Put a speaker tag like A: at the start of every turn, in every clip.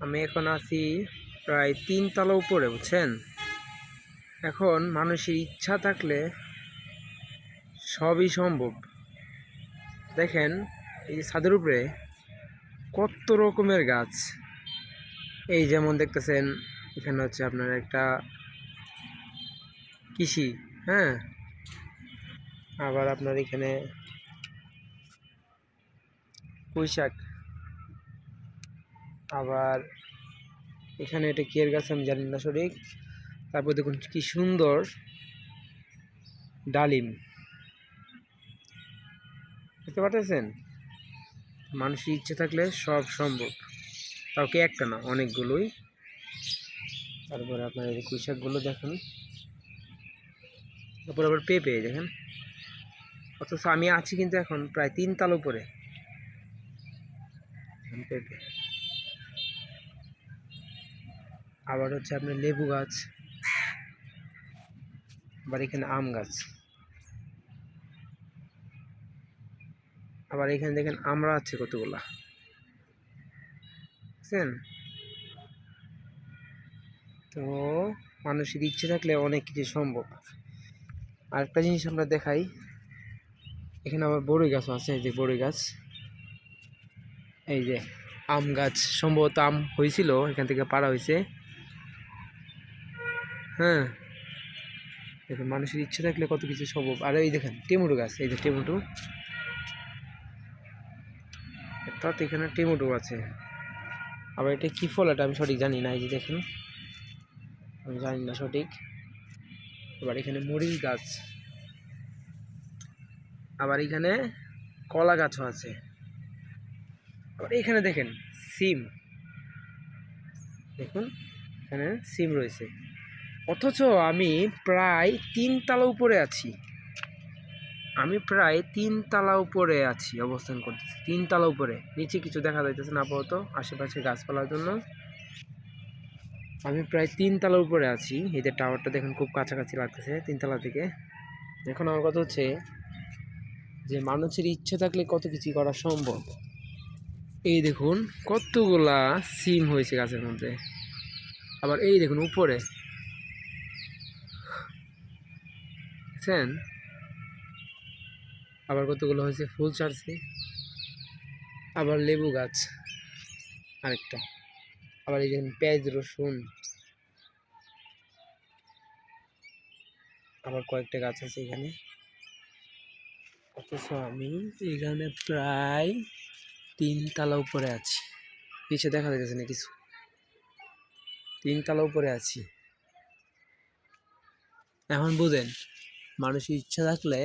A: আমি এখন আছি প্রায় 3 তলা উপরে, বুঝছেন। এখন মানুষের ইচ্ছা থাকলে সবই সম্ভব। দেখেন এই ছাদের উপরে কত রকমের গাছ। এই যেমন দেখতেছেন এখানে হচ্ছে আপনার একটা কৃষি, হ্যাঁ। আবার আপনার এখানে পুঁইশাক, আবার এখানে এটা কিয়ের গাছ আমি জানি না সঠিক। তারপর দেখুন কি সুন্দর ডালিম, বুঝতে পারতেছেন। মানুষের ইচ্ছে থাকলে সব সম্ভব, তাও কি একটা না, অনেকগুলোই। তারপরে আপনার এই পুঁইশাকগুলো দেখেন, তারপর আবার পেঁপে দেখেন। অথচ আমি আছি কিন্তু এখন প্রায় 3 তলা উপরে। পেঁপে, আবার হচ্ছে আপনার লেবু গাছ, আবার এখানে আম গাছ, আবার এখানে দেখেন আমরা আছে কতগুলা, বুঝছেন। তো মানুষের ইচ্ছে থাকলে অনেক কিছু সম্ভব। আরেকটা জিনিস আমরা দেখাই, এখানে আবার বড়ই গাছ আছে। এই যে বড়ই গাছ, এই যে আম গাছ, সম্ভবত আম হয়েছিল, এখান থেকে পাড়া হয়েছে, হ্যাঁ। দেখুন মানুষের ইচ্ছে থাকলে কত কিছু সম্ভব। আর এই দেখেন টমেটো গাছ, এই যে টমেটো, অর্থাৎ এখানে টমেটো আছে। আবার এটা কি ফল এটা আমি সঠিক জানি না, এই যে দেখেন আমি জানি না সঠিক। আবার এখানে মরিচ গাছ, আবার এখানে কলা গাছও আছে। আবার এখানে দেখেন সিম, দেখুন এখানে সিম রয়েছে। অথচ আমি প্রায় 3 তলা উপরে আছি। আমি প্রায় 3 তলা উপরে আছি, অবস্থান করতেছি 3 তলা উপরে। নিচে কিছু দেখা যাইতেছে না আপাতত, আশেপাশে গাছপালার জন্য। আমি প্রায় 3 তলা উপরে আছি। এই যে টাওয়ারটা দেখুন খুব কাছাকাছি লাগতেছে 3 তলা থেকে। এখন আমার কথা হচ্ছে যে মানুষের ইচ্ছে থাকলে কত কিছু করা সম্ভব। এই দেখুন কতগুলা সিম হয়েছে গাছের মধ্যে। আবার এই দেখুন উপরে, দেখছেন, আবার কতগুলো হয়েছে ফুল ছাড়ছে। আবার লেবু গাছ আরেকটা, আবার এই দেখুন পেঁয়াজ রসুন, আবার কয়েকটা গাছ আছে এখানে। অথচ আমি এখানে প্রায় 3 তলা উপরে আছি। নিচে দেখা যাচ্ছে না কিছু, 3 তলা উপরে আছি। এখন বুঝেন মানুষের ইচ্ছা থাকলে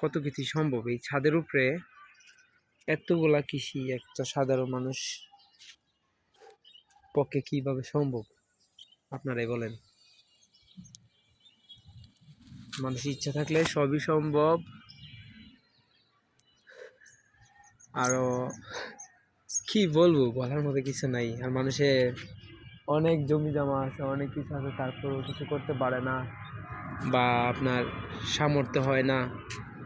A: কত কিছু সম্ভব। এই ছাদের উপরে এতগুলা কৃষি একটা সাধারণ মানুষ পক্ষে কিভাবে সম্ভব, আপনারাই বলেন। মানুষের ইচ্ছা থাকলে সবই সম্ভব। আরো কি বলবো, বলার মতো কিছু নাই। আর মানুষের অনেক জমি জমা আছে, অনেক কিছু আছে, তারপরেও কিছু করতে পারে না, বা আপনার সামর্থ্য হয় না,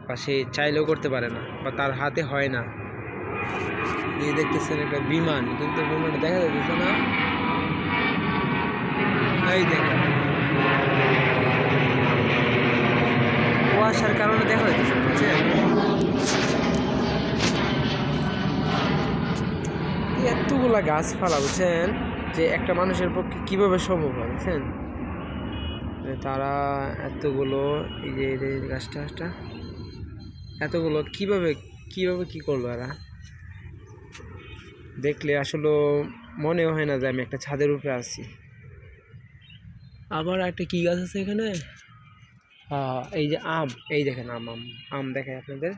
A: বা সে চাইলেও করতে পারে না, বা তার হাতে হয় না। এই দেখতেছেন একটা বিমান, কিন্তু বিমানটা দেখা যাচ্ছে না। এই দেখেন কুয়াশার কারণে দেখা যাচ্ছে, বুঝছেন। এতগুলা গাছপালা, বুঝছেন, যে একটা মানুষের পক্ষে কিভাবে সম্ভব হয়, বুঝছেন। তারা এতগুলো, এই যে গাছটা এতগুলো কিভাবে কিভাবে কি করলো এরা, দেখলে আসলে মনেও হয় না যে আমি একটা ছাদের উপরে আছি। আবার একটা কি গাছ আছে এখানে, এই যে আম, এই দেখেন আম আম আম দেখায় আপনাদের।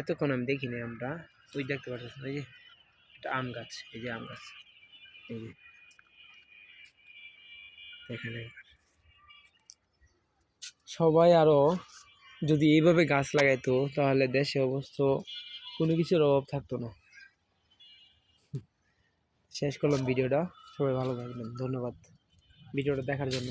A: এতক্ষণ আমি দেখিনি আমরা, ওই দেখতে পাচ্ছেন ওই যে একটা আম গাছ, এই যে আম গাছ, এই যে দেখেন একবার। সবাই আরো যদি এইভাবে গাছ লাগাইতো তাহলে দেশে অবশ্য কোনো কিছুর অভাব থাকতো না। শেষ করলাম ভিডিওটা, সবাই ভালো থাকবেন, ধন্যবাদ ভিডিওটা দেখার জন্য।